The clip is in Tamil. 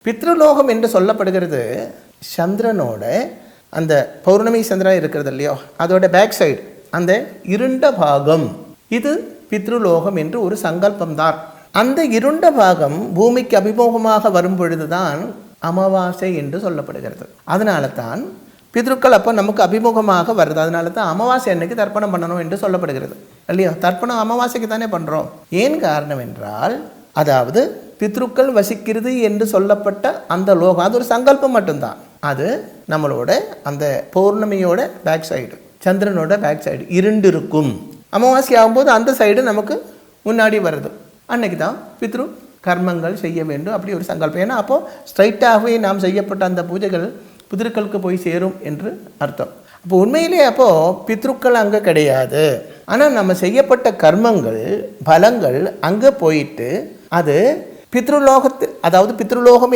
பித்ருலோகம் என்று சொல்லப்படுகிறது சந்திரனோட அந்த பௌர்ணமி சந்திரன் இருக்கிறது இல்லையோ, அதோட பேக் சைடு அந்த இருண்ட பாகம், இது பித்ருலோகம் என்று ஒரு சங்கல்பம்தான். அந்த இருண்ட பாகம் பூமிக்கு அபிமுகமாக வரும் பொழுதுதான் அமாவாசை என்று சொல்லப்படுகிறது. அதனால தான் பித்ருக்கள் அப்போ நமக்கு அபிமுகமாக வருது. அதனால தான் அமாவாசை அன்னைக்கு தர்ப்பணம் பண்ணணும் என்று சொல்லப்படுகிறது இல்லையோ. தர்ப்பணம் அமாவாசைக்கு தானே பண்ணுறோம். ஏன் காரணம் என்றால், அதாவது பித்ருக்கள் வசிக்கிறது என்று சொல்லப்பட்ட அந்த லோகம் அது ஒரு சங்கல்பம் மட்டும்தான். அது நம்மளோட அந்த பௌர்ணமியோட பேக் சைடு, சந்திரனோட பேக் சைடு இருண்டு இருக்கும். அமாவாசை ஆகும்போது அந்த சைடு நமக்கு முன்னாடி வருது. அன்னைக்கு தான் பித்ரு கர்மங்கள் செய்ய வேண்டும், அப்படி ஒரு சங்கல்பம். ஏன்னா அப்போது ஸ்ட்ரைட்டாகவே நாம் செய்யப்பட்ட அந்த பூஜைகள் பித்ருக்களுக்கு போய் சேரும் என்று அர்த்தம். அப்போ உண்மையிலே அப்போது பித்ருக்கள் அங்கே கிடையாது. ஆனால் நம்ம செய்யப்பட்ட கர்மங்கள் பலங்கள் அங்கே போயிட்டு அது பித்ருலோகத்தில், அதாவது பித்ருலோகம்